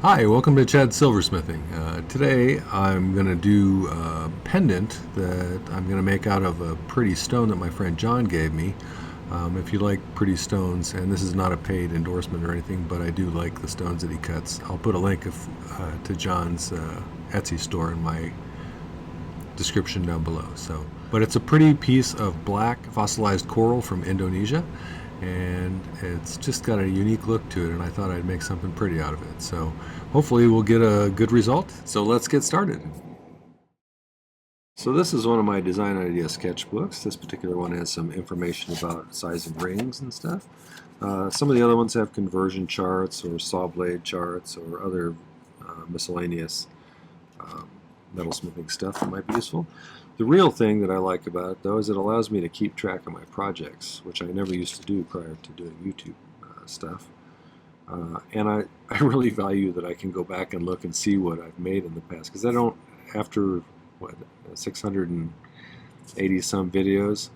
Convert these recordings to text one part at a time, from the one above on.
Hi, welcome to Chad's Silversmithing. Today I'm going to do a pendant that I'm going to make out of a pretty stone that my friend John gave me. If you like pretty stones, and this is not a paid endorsement or anything, but I do like the stones that he cuts. I'll put a link to John's Etsy store in my description down below. But it's a pretty piece of black fossilized coral from Indonesia, and it's just got a unique look to it, and I thought I'd make something pretty out of it. So hopefully we'll get a good result. So let's get started. So this is one of my design idea sketchbooks. This particular one has some information about sizing rings and stuff. Some of the other ones have conversion charts or saw blade charts or other miscellaneous metalsmithing stuff that might be useful. The real thing that I like about it, though, is it allows me to keep track of my projects, which I never used to do prior to doing YouTube stuff. And I really value that I can go back and look and see what I've made in the past, because I don't, after, 680 some videos,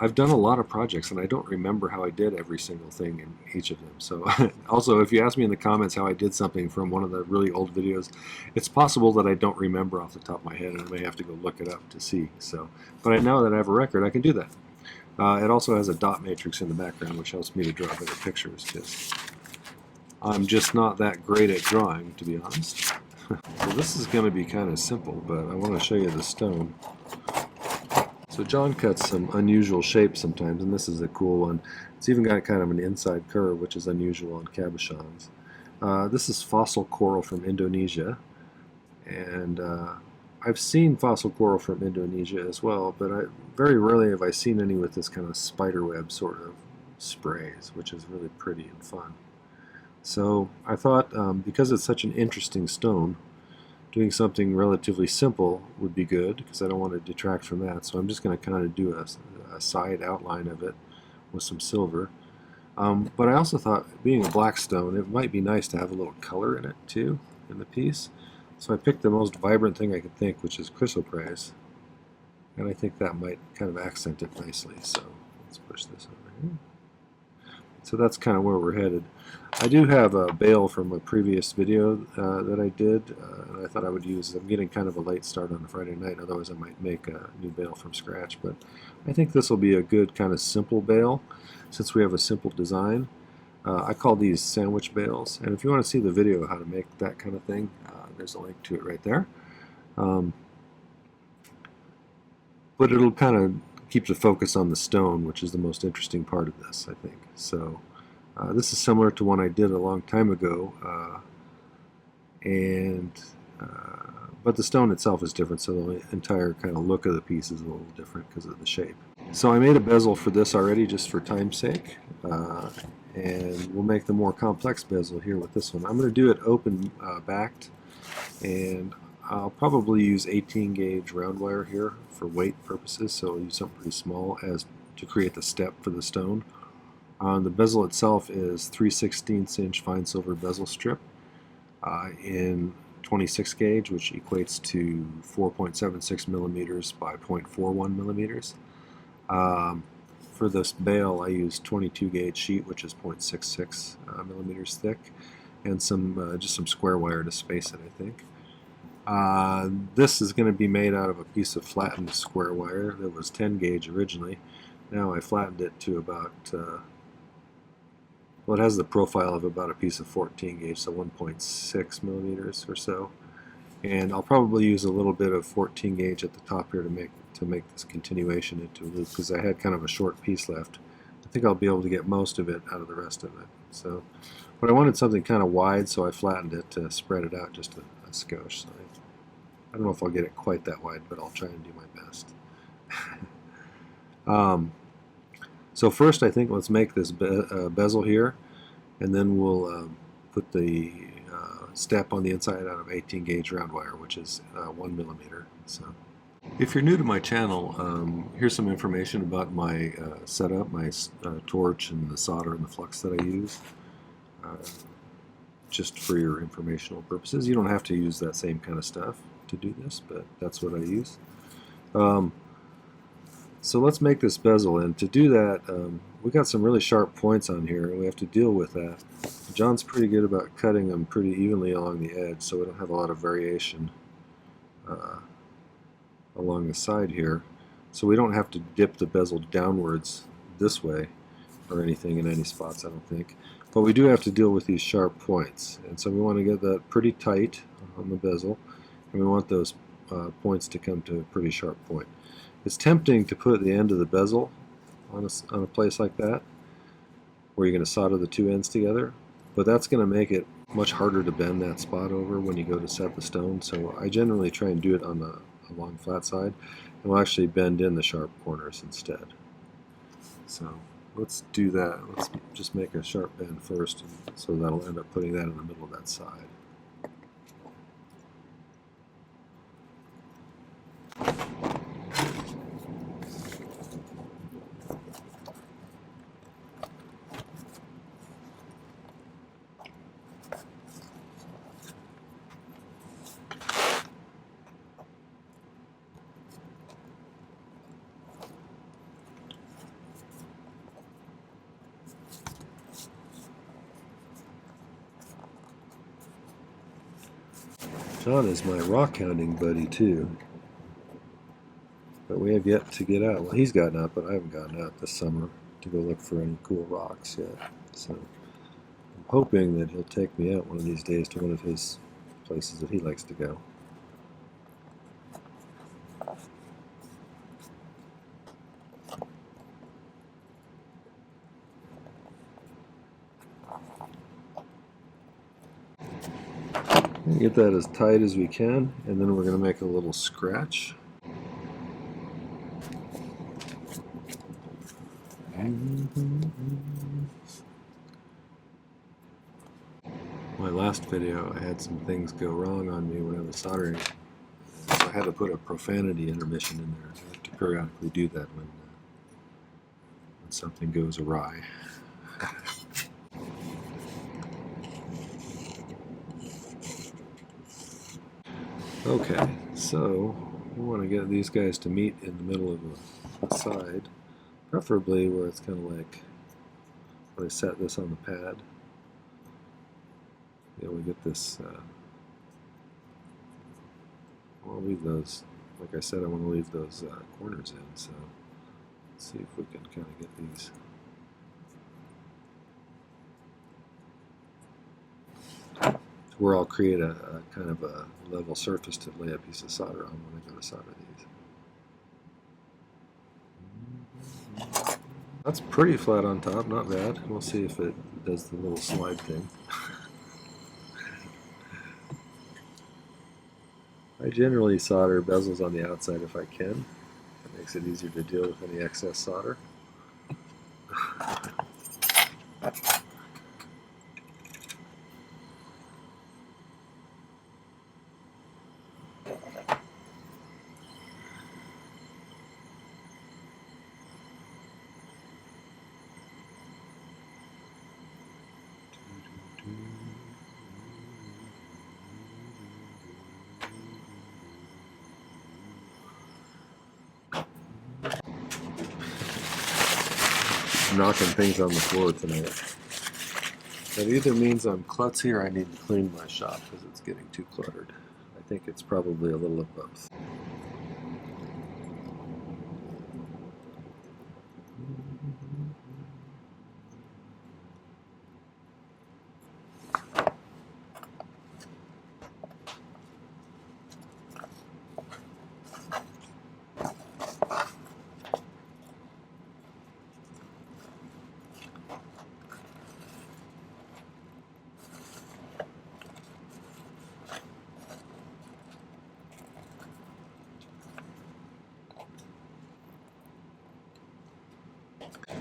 I've done a lot of projects, and I don't remember how I did every single thing in each of them. So also, if you ask me in the comments how I did something from one of the really old videos, it's possible that I don't remember off the top of my head, and I may have to go look it up to see. So, but I know that I have a record, I can do that. It also has a dot matrix in the background, which helps me to draw better pictures, because I'm just not that great at drawing, to be honest. So this is going to be kind of simple, but I want to show you the stone. So John cuts some unusual shapes sometimes, and this is a cool one. It's even got kind of an inside curve, which is unusual on cabochons. This is fossil coral from Indonesia, and I've seen fossil coral from Indonesia as well, but very rarely have I seen any with this kind of spiderweb sort of sprays, which is really pretty and fun. So I thought, because it's such an interesting stone, doing something relatively simple would be good, because I don't want to detract from that. So I'm just going to kind of do a side outline of it with some silver. But I also thought, being a black stone, it might be nice to have a little color in it too, in the piece. So I picked the most vibrant thing I could think, which is chrysoprase. And I think that might kind of accent it nicely. So let's push this over here. So that's kind of where we're headed. I do have a bale from a previous video that I did, and I thought I would use. I'm getting kind of a late start on a Friday night, otherwise I might make a new bale from scratch. But I think this will be a good kind of simple bale, since we have a simple design. I call these sandwich bales, and if you want to see the video of how to make that kind of thing, there's a link to it right there. But it'll kind of keep the focus on the stone, which is the most interesting part of this, I think. So this is similar to one I did a long time ago, but the stone itself is different, so the entire kind of look of the piece is a little different because of the shape. So I made a bezel for this already, just for time's sake, and we'll make the more complex bezel here with this one. I'm going to do it open backed, and I'll probably use 18 gauge round wire here for weight purposes, so I'll use something pretty small as to create the step for the stone. The bezel itself is 3/16 inch fine silver bezel strip in 26 gauge, which equates to 4.76 millimeters by 0.41 millimeters. For this bale, I use 22 gauge sheet, which is 0.66 millimeters thick, and just some square wire to space it, I think. This is going to be made out of a piece of flattened square wire that was 10 gauge originally. Now I flattened it to about, well, it has the profile of about a piece of 14 gauge, so 1.6 millimeters or so. And I'll probably use a little bit of 14 gauge at the top here to make this continuation into a loop, because I had kind of a short piece left. I think I'll be able to get most of it out of the rest of it. So, but I wanted something kind of wide, so I flattened it to spread it out just a skosh. So I don't know if I'll get it quite that wide, but I'll try and do my best. So first, I think let's make this bezel here, and then we'll put the step on the inside out of 18 gauge round wire, which is 1 millimeter. So, if you're new to my channel, here's some information about my setup, my torch and the solder and the flux that I use. Just for your informational purposes. You don't have to use that same kind of stuff to do this, but that's what I use. So let's make this bezel, and to do that, we got some really sharp points on here, and we have to deal with that. John's pretty good about cutting them pretty evenly along the edge, so we don't have a lot of variation along the side here. So we don't have to dip the bezel downwards this way or anything in any spots, I don't think. But we do have to deal with these sharp points, and so we want to get that pretty tight on the bezel, and we want those points to come to a pretty sharp point. It's tempting to put the end of the bezel on a place like that, where you're going to solder the two ends together, but that's going to make it much harder to bend that spot over when you go to set the stone. So I generally try and do it on a long flat side, and we'll actually bend in the sharp corners instead. So let's do that. Let's just make a sharp bend first, so that'll end up putting that in the middle of that side. John is my rock hounding buddy too, but we have yet to get out. Well, he's gotten out, but I haven't gotten out this summer to go look for any cool rocks yet. So I'm hoping that he'll take me out one of these days to one of his places that he likes to go. Get that as tight as we can, and then we're going to make a little scratch. My last video, I had some things go wrong on me when I was soldering, so I had to put a profanity intermission in there. I have to periodically do that when something goes awry. Okay, so we want to get these guys to meet in the middle of the side, preferably where it's kind of like when I set this on the pad. Yeah, we get this. I'll leave those. Like I said, I want to leave those corners in. So let's see if we can kind of get these. Where I'll create a kind of a level surface to lay a piece of solder on when I go to solder these. That's pretty flat on top, not bad. We'll see if it does the little slide thing. I generally solder bezels on the outside if I can. It makes it easier to deal with any excess solder. Knocking things on the floor tonight. That either means I'm klutzy or I need to clean my shop because it's getting too cluttered. I think it's probably a little of both.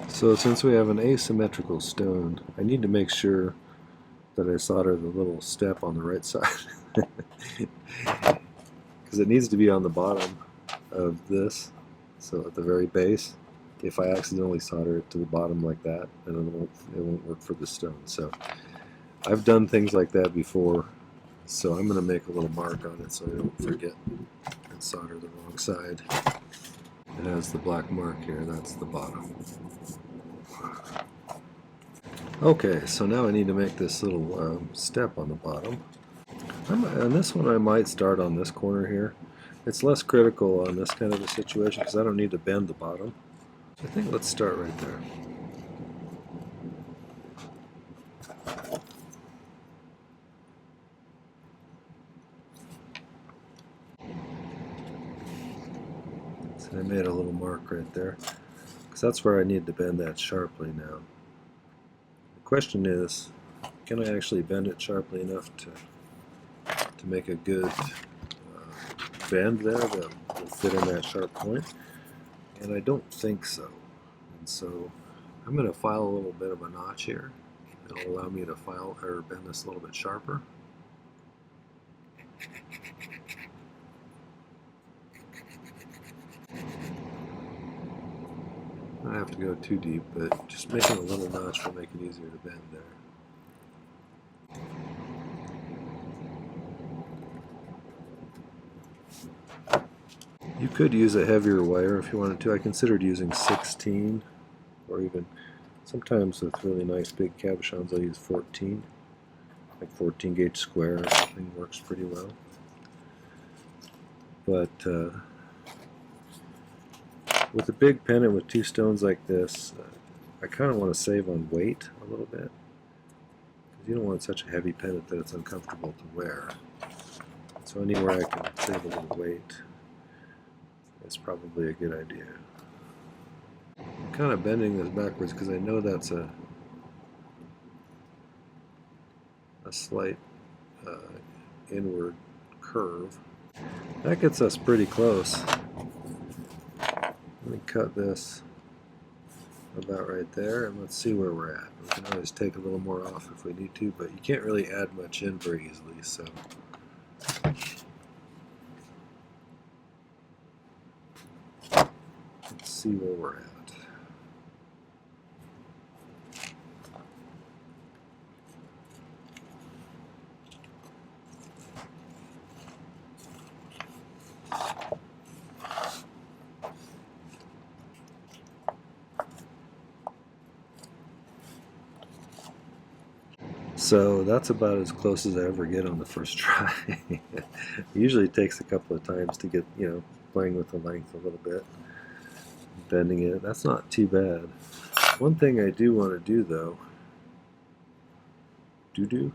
So since we have an asymmetrical stone, I need to make sure that I solder the little step on the right side. Because it needs to be on the bottom of this, so at the very base. If I accidentally solder it to the bottom like that, then it won't work for the stone. So I've done things like that before, so I'm going to make a little mark on it so I don't forget and solder the wrong side. It has the black mark here, that's the bottom. Okay, so now I need to make this little step on the bottom. On this one I might start on this corner here. It's less critical on this kind of a situation because I don't need to bend the bottom. I think let's start right there. So I made a little mark right there because that's where I need to bend that sharply now. The question is, can I actually bend it sharply enough to make a good bend there that will fit in that sharp point? And I don't think so. And so I'm going to file a little bit of a notch here. It'll allow me to file or bend this a little bit sharper. I don't have to go too deep, but just making a little notch will make it easier to bend there. You could use a heavier wire if you wanted to. I considered using 16, or even sometimes with really nice big cabochons I'll use 14. Like 14 gauge square or something works pretty well. But with a big pendant with two stones like this, I kind of want to save on weight a little bit. Because you don't want such a heavy pendant that it's uncomfortable to wear. So anywhere I can save a little weight, it's probably a good idea. I'm kind of bending this backwards because I know that's a slight inward curve. That gets us pretty close. Let me cut this about right there and let's see where we're at. We can always take a little more off if we need to, but you can't really add much in very easily, so let's see where we're at. So that's about as close as I ever get on the first try. It usually takes a couple of times to get, playing with the length a little bit, bending it. That's not too bad. One thing I do want to do though, I do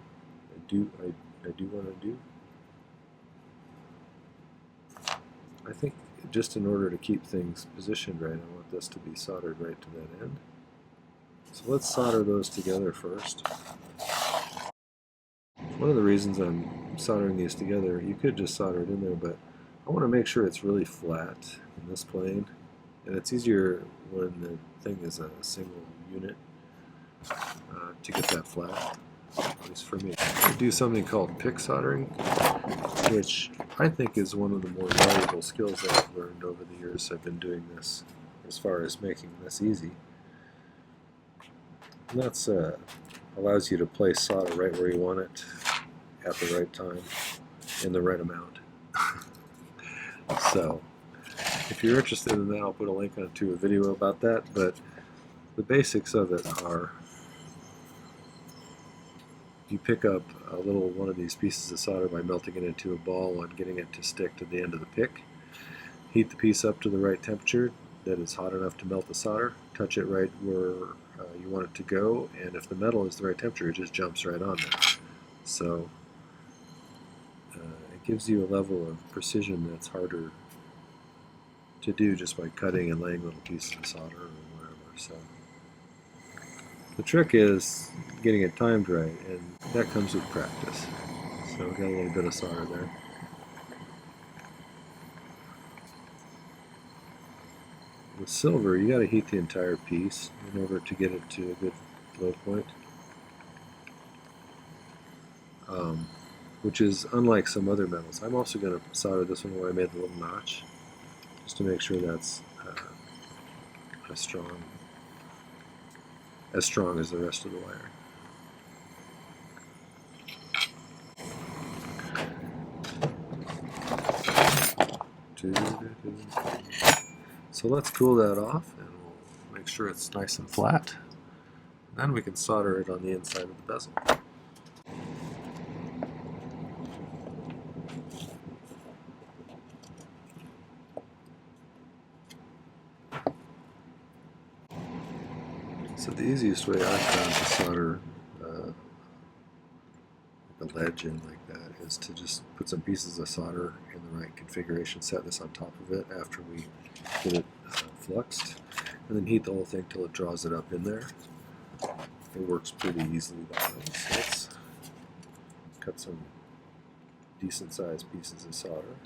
want to do, I think just in order to keep things positioned right, I want this to be soldered right to that end. So let's solder those together first. One of the reasons I'm soldering these together, you could just solder it in there, but I want to make sure it's really flat in this plane. And it's easier when the thing is a single unit to get that flat, at least for me. I do something called pick soldering, which I think is one of the more valuable skills I've learned over the years I've been doing this, as far as making this easy. And that's allows you to place solder right where you want it at the right time in the right amount. So if you're interested in that, I'll put a link to a video about that, but the basics of it are you pick up a little one of these pieces of solder by melting it into a ball and getting it to stick to the end of the pick. Heat the piece up to the right temperature that is hot enough to melt the solder. Touch it right where you want it to go, and if the metal is the right temperature, it just jumps right on there. So it gives you a level of precision that's harder to do just by cutting and laying little pieces of solder or whatever. So the trick is getting it timed right, and that comes with practice. So we got a little bit of solder there. With silver, you got to heat the entire piece in order to get it to a good flow point, which is unlike some other metals. I'm also going to solder this one where I made the little notch, just to make sure that's as strong as the rest of the wire. So let's cool that off, and we'll make sure it's nice and flat. Then we can solder it on the inside of the bezel. So the easiest way I've found to solder a ledge in like that is to just put some pieces of solder in the right configuration, set this on top of it after we get it fluxed, and then heat the whole thing till it draws it up in there. It works pretty easily that way. So let's cut some decent sized pieces of solder.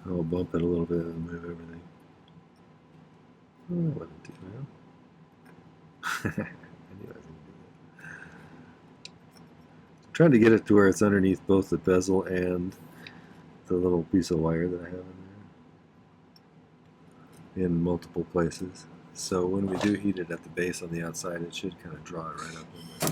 I'll bump it a little bit and move everything. Oh, that wasn't too bad. I knew I was going to do that. I'm trying to get it to where it's underneath both the bezel and the little piece of wire that I have in there in multiple places. So when we do heat it at the base on the outside, it should kind of draw it right up in there.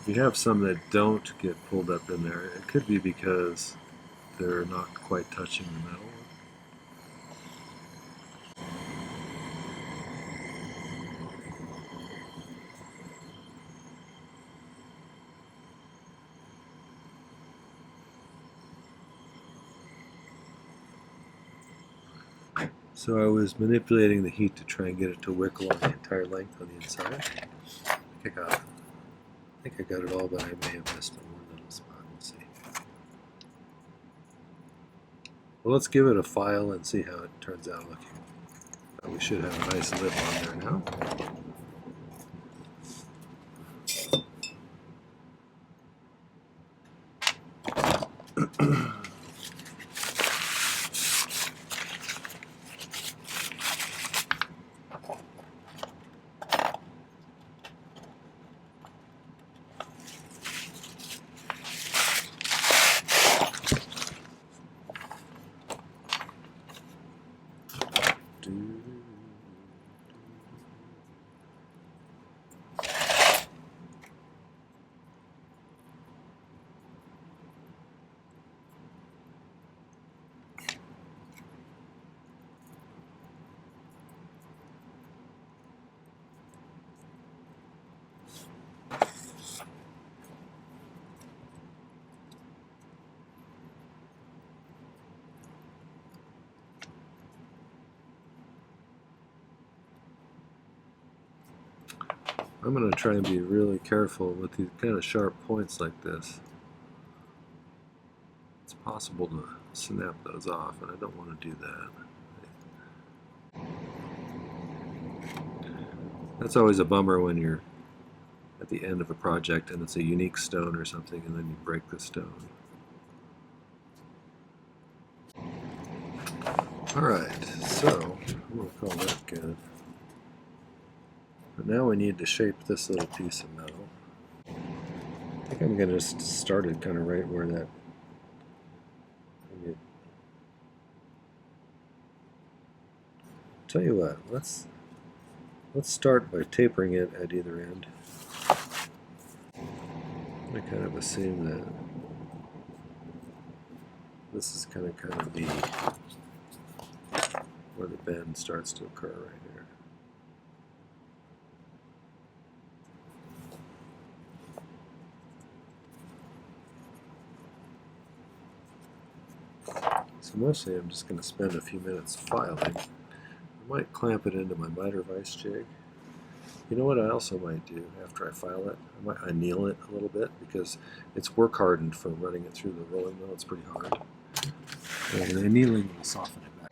If you have some that don't get pulled up in there, it could be because they're not quite touching the metal. So I was manipulating the heat to try and get it to wick along the entire length on the inside. I think I got it all, but I may have missed one little spot. We'll see. Well, let's give it a file and see how it turns out looking. We should have a nice lip on there now. I'm going to try and be really careful with these kind of sharp points like this. It's possible to snap those off, and I don't want to do that. That's always a bummer when you're at the end of a project and it's a unique stone or something and then you break the stone. Alright, so I'm going to call that good. But now we need to shape this little piece of metal. I think I'm going to just start it kind of right where that. Tell you what, let's start by tapering it at either end. I kind of assume that this is kind of the where the bend starts to occur right here. So mostly I'm just going to spend a few minutes filing. I might clamp it into my miter vise jig. You know what I also might do after I file it? I might anneal it a little bit because it's work hardened for running it through the rolling mill. It's pretty hard. And annealing will soften it back.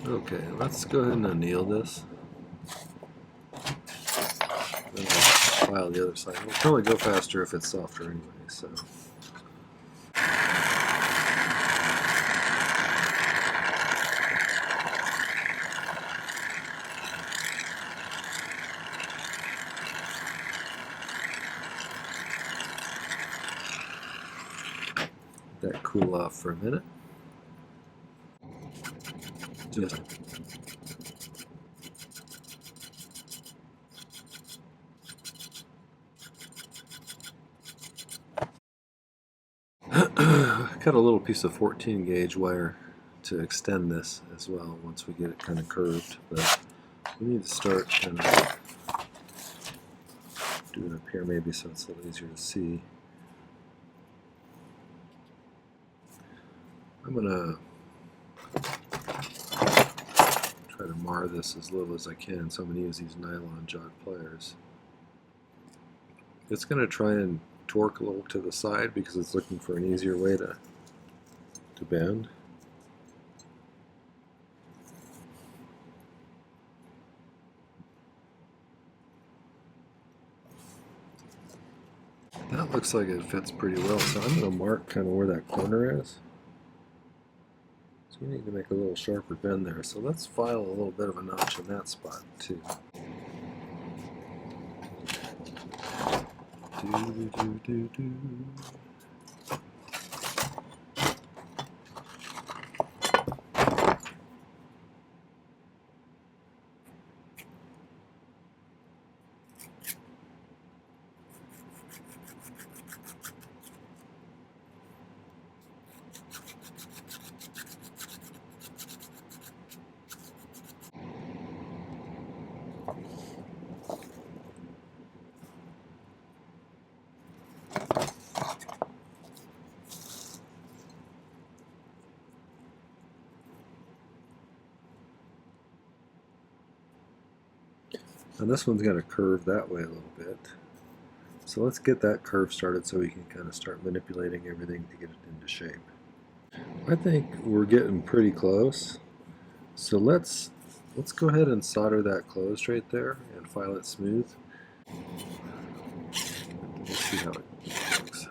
Okay, let's go ahead and anneal this. Then we'll file the other side. It'll probably go faster if it's softer anyway, so. Let that cool off for a minute. Just cut a little piece of 14 gauge wire to extend this as well once we get it kind of curved, but we need to start kind of doing it up here maybe so it's a little easier to see. I'm gonna try to mar this as little as I can, so I'm gonna use these nylon jog pliers. It's gonna try and torque a little to the side because it's looking for an easier way to bend. That looks like it fits pretty well, so I'm going to mark kind of where that corner is. So we need to make a little sharper bend there. So let's file a little bit of a notch in that spot too. And this one's got to curve that way a little bit. So let's get that curve started so we can kind of start manipulating everything to get it into shape. I think we're getting pretty close. So let's go ahead and solder that closed right there and file it smooth. Let's see how it looks.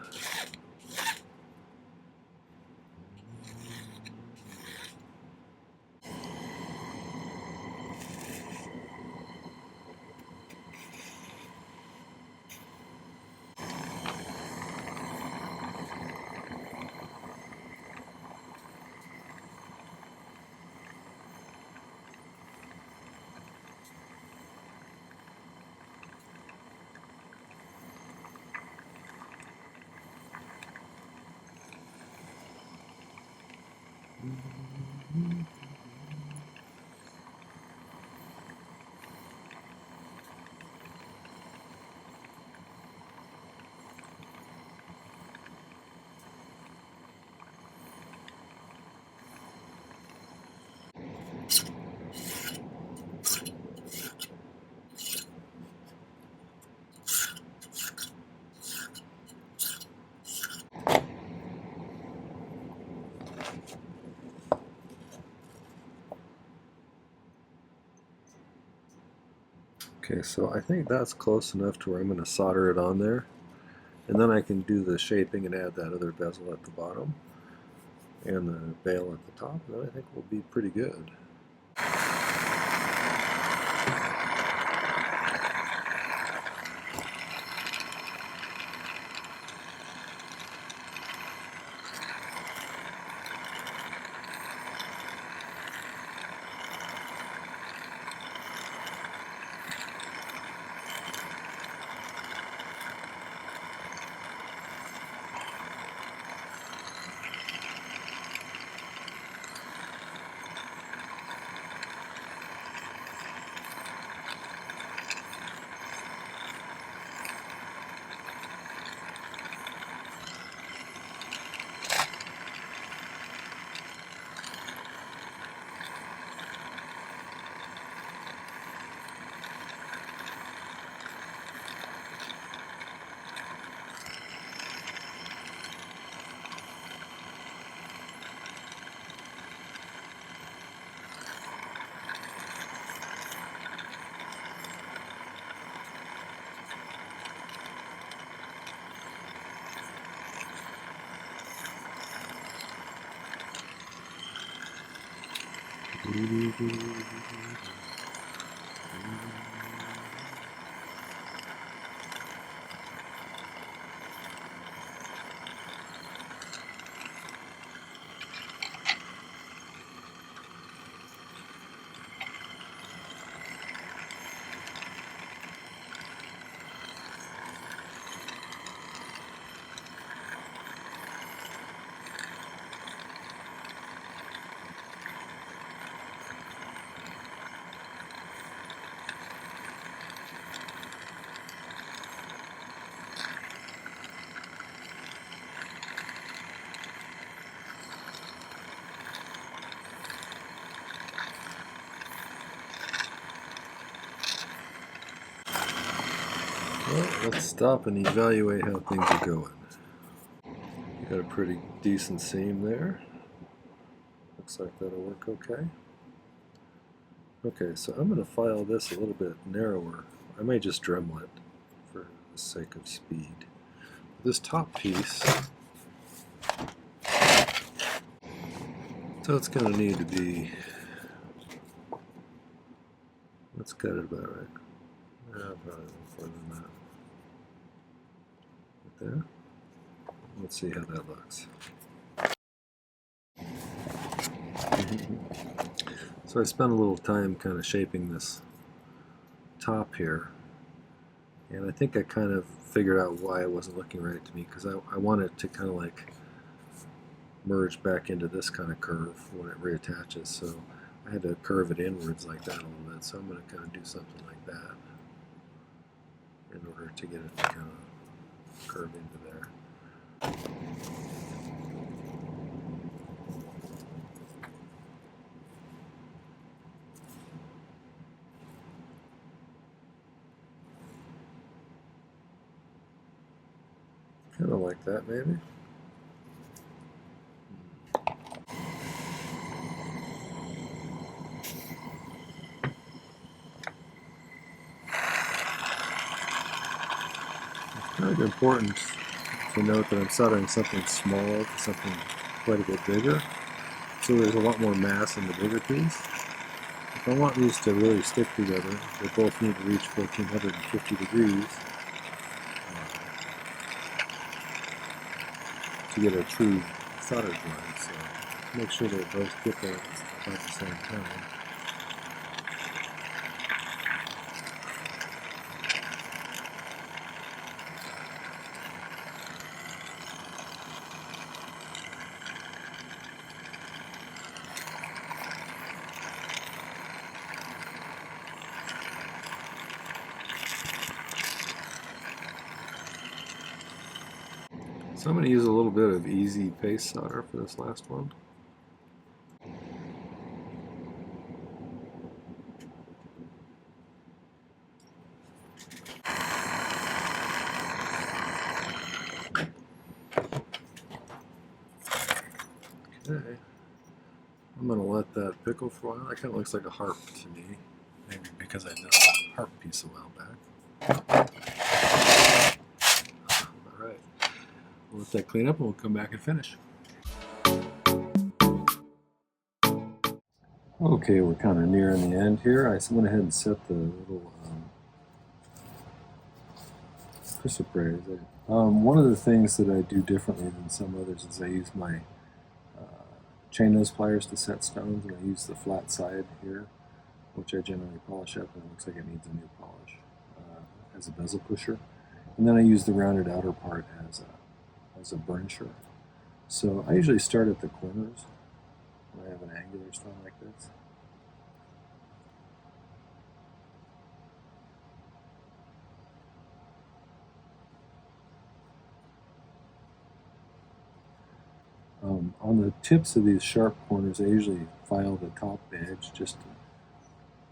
Okay, so I think that's close enough to where I'm going to solder it on there. And then I can do the shaping and add that other bezel at the bottom and the veil at the top. And then I think we'll be pretty good. Well, let's stop and evaluate how things are going. Got a pretty decent seam there. Looks like that'll work okay. Okay, so I'm going to file this a little bit narrower. I may just Dremel it for the sake of speed. This top piece, so it's going to need to be, let's cut it about right. Probably a little further than that. Right there. Let's see how that looks. So I spent a little time kind of shaping this top here, and I think I kind of figured out why it wasn't looking right to me, because I want it to kind of like merge back into this kind of curve when it reattaches, so I had to curve it inwards like that a little bit, so I'm going to kind of do something like that in order to get it to kind of curve into there. Kind of like that, maybe. It's kind of important to note that I'm soldering something small to something quite a bit bigger, so there's a lot more mass in the bigger piece. If I want these to really stick together, they both need to reach 1450 degrees to get a true solder joint, so make sure they both get there about the same time. So I'm going to use a little bit of easy paste solder for this last one. Okay, I'm going to let that pickle for a while. That kind of looks like a harp to me, maybe because I know sharp piece a while back. All right, we'll let that clean up and we'll come back and finish. Okay, we're kind of nearing the end here. I went ahead and set the little chrysoprase. One of the things that I do differently than some others is I use my chain nose pliers to set stones, and I use the flat side here, which I generally polish up, and it looks like it needs a new polish, as a bezel pusher. And then I use the rounded outer part as a burnisher. So I usually start at the corners when I have an angular stone like this. On the tips of these sharp corners, I usually file the top edge, just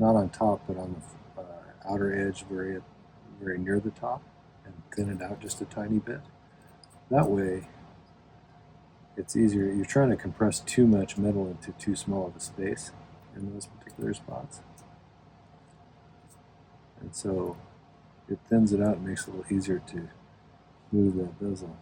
not on top, but on the outer edge, very near the top, and thin it out just a tiny bit. That way, it's easier. You're trying to compress too much metal into too small of a space in those particular spots, and so it thins it out and makes it a little easier to move that bezel.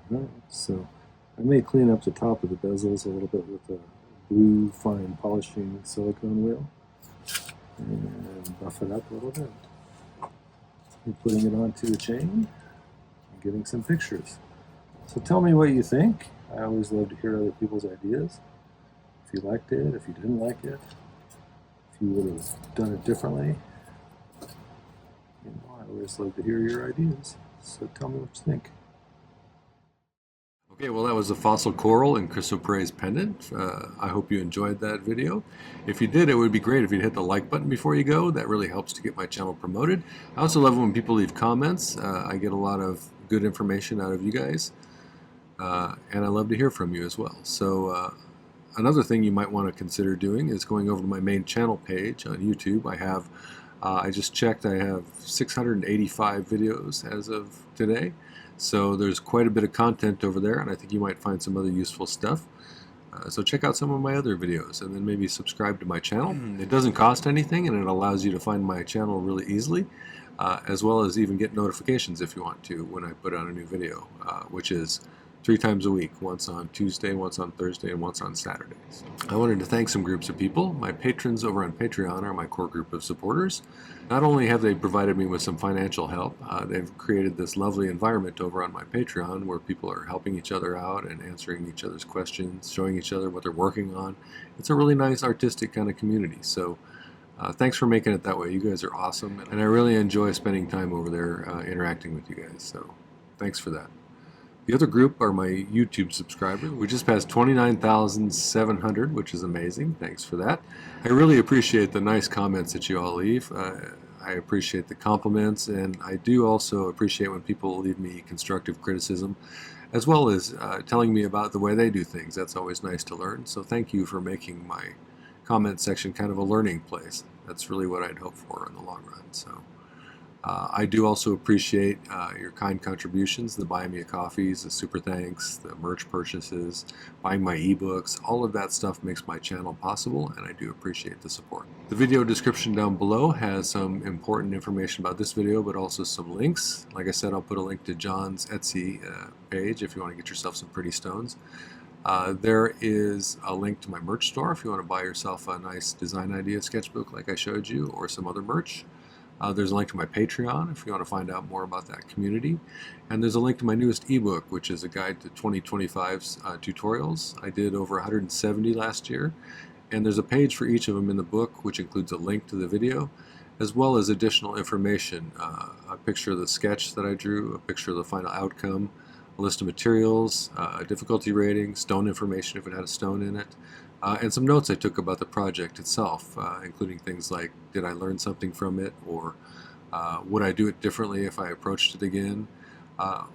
Right, so I may clean up the top of the bezels a little bit with a blue fine polishing silicone wheel and buff it up a little bit. And putting it onto the chain and getting some pictures. So tell me what you think. I always love to hear other people's ideas. If you liked it, if you didn't like it, if you would have done it differently. You know, I always love to hear your ideas. So tell me what you think. Okay, well that was a fossil coral in chrysoprase pendant. I hope you enjoyed that video. If you did, it would be great if you'd hit the like button before you go. That really helps to get my channel promoted. I also love when people leave comments. I get a lot of good information out of you guys. And I love to hear from you as well. So another thing you might want to consider doing is going over to my main channel page on YouTube. I just checked, I have 685 videos as of today. So there's quite a bit of content over there, and I think you might find some other useful stuff. So check out some of my other videos, and then maybe subscribe to my channel. It doesn't cost anything, and it allows you to find my channel really easily, as well as even get notifications if you want to when I put out a new video, which is 3 times a week, once on Tuesday, once on Thursday, and once on Saturdays. I wanted to thank some groups of people. My patrons over on Patreon are my core group of supporters. Not only have they provided me with some financial help, they've created this lovely environment over on my Patreon where people are helping each other out and answering each other's questions, showing each other what they're working on. It's a really nice artistic kind of community. So thanks for making it that way. You guys are awesome, and I really enjoy spending time over there interacting with you guys. So thanks for that. The other group are my YouTube subscribers. We just passed 29,700, which is amazing. Thanks for that. I really appreciate the nice comments that you all leave. I appreciate the compliments, and I do also appreciate when people leave me constructive criticism, as well as telling me about the way they do things. That's always nice to learn. So thank you for making my comment section kind of a learning place. That's really what I'd hope for in the long run. So. I do also appreciate your kind contributions, the buy me a coffees, the super thanks, the merch purchases, buying my ebooks. All of that stuff makes my channel possible, and I do appreciate the support. The video description down below has some important information about this video, but also some links. Like I said, I'll put a link to John's Etsy page if you want to get yourself some pretty stones. There is a link to my merch store if you want to buy yourself a nice design idea sketchbook like I showed you, or some other merch. There's a link to my Patreon if you want to find out more about that community. And there's a link to my newest ebook, which is a guide to 2025's tutorials. I did over 170 last year. And there's a page for each of them in the book, which includes a link to the video, as well as additional information. A picture of the sketch that I drew, a picture of the final outcome, a list of materials, a difficulty rating, stone information if it had a stone in it, and some notes I took about the project itself, including things like, did I learn something from it, or would I do it differently if I approached it again?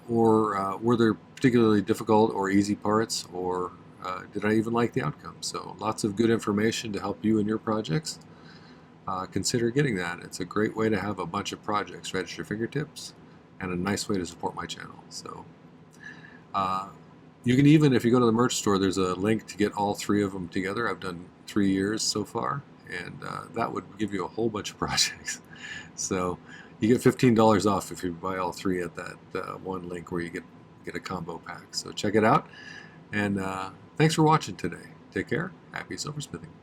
or were there particularly difficult or easy parts, or did I even like the outcome? So lots of good information to help you in your projects. Consider getting that. It's a great way to have a bunch of projects right at your fingertips, and a nice way to support my channel. So you can even, if you go to the merch store, there's a link to get all 3 of them together. I've done 3 years so far, and that would give you a whole bunch of projects. So you get $15 off if you buy all 3 at that one link where you get a combo pack. So check it out, and thanks for watching today. Take care. Happy silversmithing.